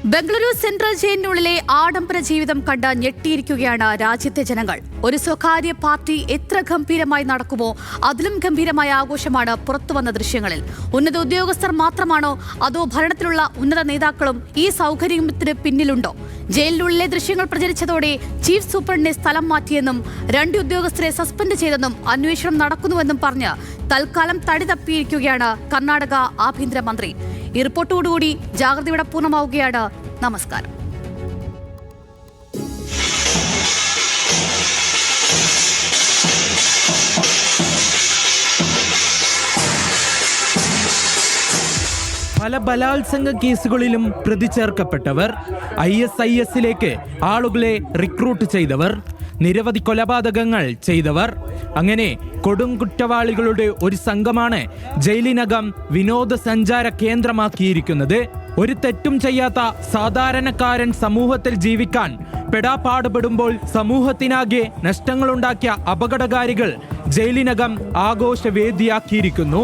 Bengaluru central ജയിലിനുള്ളിലെ ആഡംബര ജീവിതം കണ്ട് ഞെട്ടിയിരിക്കുകയാണ് രാജ്യത്തെ ജനങ്ങൾ. ഒരു സ്വകാര്യ പാർട്ടി എത്ര ഗംഭീരമായി നടക്കുമോ അതിലും ഗംഭീരമായ ആഘോഷമാണ് പുറത്തുവന്ന ദൃശ്യങ്ങളിൽ. ഉന്നത ഉദ്യോഗസ്ഥർ മാത്രമാണോ അതോ ഭരണത്തിലുള്ള ഉന്നത നേതാക്കളും ഈ സൗകര്യത്തിന് പിന്നിലുണ്ടോ? ജയിലിനുള്ളിലെ ദൃശ്യങ്ങൾ പ്രചരിച്ചതോടെ ചീഫ് സൂപ്രണ്ടിനെ സ്ഥലം മാറ്റിയെന്നും 2 ഉദ്യോഗസ്ഥരെ സസ്പെൻഡ് ചെയ്തെന്നും അന്വേഷണം നടക്കുന്നുവെന്നും പറഞ്ഞ് തൽക്കാലം തടി തപ്പിയിരിക്കുകയാണ് കർണാടക ആഭ്യന്തരമന്ത്രി. ഈ റിപ്പോർട്ടോടുകൂടി ജാഗ്രതയുടെ പൂർണ്ണമാവുകയാണ്. നമസ്കാരം. പല ബലാത്സംഗ കേസുകളിലും പ്രതി ചേർക്കപ്പെട്ടവർ, ISIS-ലേക്ക് ആളുകളെ റിക്രൂട്ട് ചെയ്തവർ, നിരവധി കൊലപാതകങ്ങൾ ചെയ്തവർ, അങ്ങനെ കൊടും കുറ്റവാളികളുടെ ഒരു സംഘമാണ് ജയിലിനകം വിനോദസഞ്ചാര കേന്ദ്രമാക്കിയിരിക്കുന്നത്. ഒരു തെറ്റും ചെയ്യാത്ത സാധാരണക്കാരൻ സമൂഹത്തിൽ ജീവിക്കാൻ പെടാപ്പാടുപെടുമ്പോൾ സമൂഹത്തിനാകെ നഷ്ടങ്ങളുണ്ടാക്കിയ അപകടകാരികൾ ജയിലിനകം ആഘോഷവേദിയാക്കിയിരിക്കുന്നു.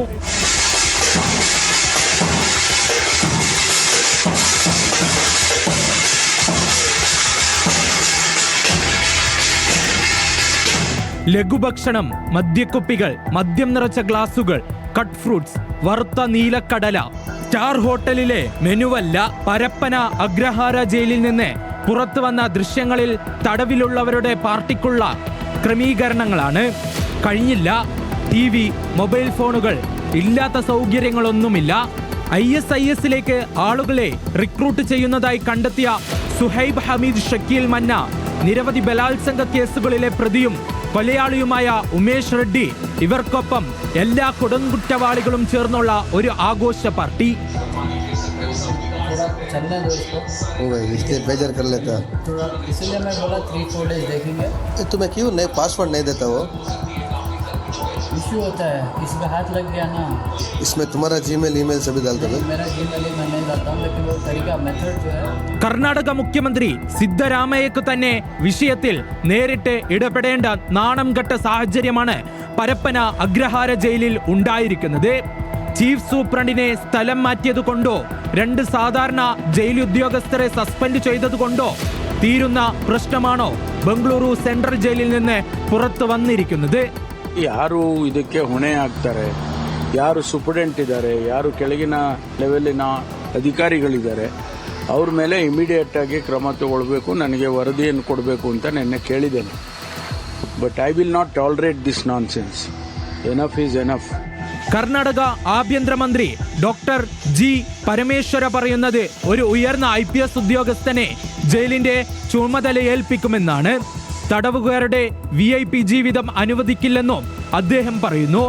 ലഘുഭക്ഷണം, മദ്യക്കുപ്പികൾ, മദ്യം നിറച്ച ഗ്ലാസുകൾ, കട്ട് ഫ്രൂട്ട്സ്, വറുത്ത നീലക്കടല. സ്റ്റാർ ഹോട്ടലിലെ മെനുവല്ല, പരപ്പന അഗ്രഹാര ജയിലിൽ നിന്ന് പുറത്തു വന്ന ദൃശ്യങ്ങളിൽ തടവിലുള്ളവരുടെ പാർട്ടിക്കുള്ള ക്രമീകരണങ്ങളാണ്. കഴിഞ്ഞില്ല. TV, മൊബൈൽ ഫോണുകൾ, ഇല്ലാത്ത സൗകര്യങ്ങളൊന്നുമില്ല. ISIS-ലേക്ക് ആളുകളെ റിക്രൂട്ട് ചെയ്യുന്നതായി കണ്ടെത്തിയ സുഹൈബ് ഹമീദ് ഷക്കീൽ മന്ന, നിരവധി ബലാത്സംഗ കേസുകളിലെ പ്രതിയും കൊലയാളിയുമായ ഉമേഷ് റെഡ്ഡി, ഇവർക്കൊപ്പം എല്ലാ കൊടുങ്കുറ്റവാളികളും ചേർന്നുള്ള ഒരു ആഘോഷ പാർട്ടി. इशू होता है, इसमें हाथ लग गया ना, इसमें तुम्हारा जीमेल ईमेल सभी डालते हो? मेरा जीमेल मैं नहीं डालता हूँ, लेकिन वो तरीका मेथड जो है. കർണാടക മുഖ്യമന്ത്രി സിദ്ധരാമയ്യക്ക് തന്നെ വിഷയത്തിൽ നേരിട്ട് ഇടപെടേണ്ട നാണം കെട്ട സാഹചര്യമാണ് പരപ്പന അഗ്രഹാര ജയിലിൽ ഉണ്ടായിരിക്കുന്നത്. ചീഫ് സൂപ്രണ്ടിനെ സ്ഥലം മാറ്റിയതുകൊണ്ടോ 2 സാധാരണ ജയിൽ ഉദ്യോഗസ്ഥരെ സസ്പെൻഡ് ചെയ്തതുകൊണ്ടോ തീരുന്ന പ്രശ്നമാണോ ബംഗളൂരു സെൻട്രൽ ജയിലിൽ നിന്ന് പുറത്തു വന്നിരിക്കുന്നത്? ಯಾರು ಇದಕ್ಕೆ ಹೊಣೆ ಆಗ್ತಾರೆ, ಯಾರು ಸೂಪರ್ಡೆಂಟ್ ಇದ್ದಾರೆ, ಯಾರು ಕೆಳಗಿನ ಲೆವೆಲಿನ ಅಧಿಕಾರಿಗಳಿದ್ದಾರೆ, ಅವ್ರ ಮೇಲೆ ಇಮಿಡಿಯೇಟ್ ಆಗಿ ಕ್ರಮ ತಗೊಳ್ಬೇಕು, ನನಗೆ ವರದಿಯನ್ನು ಕೊಡಬೇಕು ಅಂತ ನೆನ್ನೆ ಕೇಳಿದ್ದೇನೆ. But I will not tolerate this nonsense. Enough is enough. Karnataka ആഭ്യന്തരമന്ത്രി ഡോക്ടർ G. പരമേശ്വര പറയുന്നത് ഒരു ഉയർന്ന IPS ഉദ്യോഗസ്ഥനെ ജയിലിന്റെ ചുമതല ഏൽപ്പിക്കുമെന്നാണ്. തടവുകാരുടെ VIP ജീവിതം അനുവദിക്കില്ലെന്നും അദ്ദേഹം പറയുന്നു.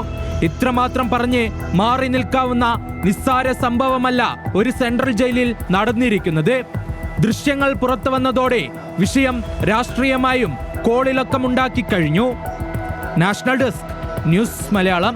ഇത്രമാത്രം പറഞ്ഞ് മാറി നിൽക്കാവുന്ന നിസ്സാര സംഭവമല്ല ഒരു സെൻട്രൽ ജയിലിൽ നടന്നിരിക്കുന്നത്. ദൃശ്യങ്ങൾ പുറത്തു വന്നതോടെ വിഷയം രാഷ്ട്രീയമായും കോളിളക്കമുണ്ടാക്കി കഴിഞ്ഞു. National desk, news Malayalam.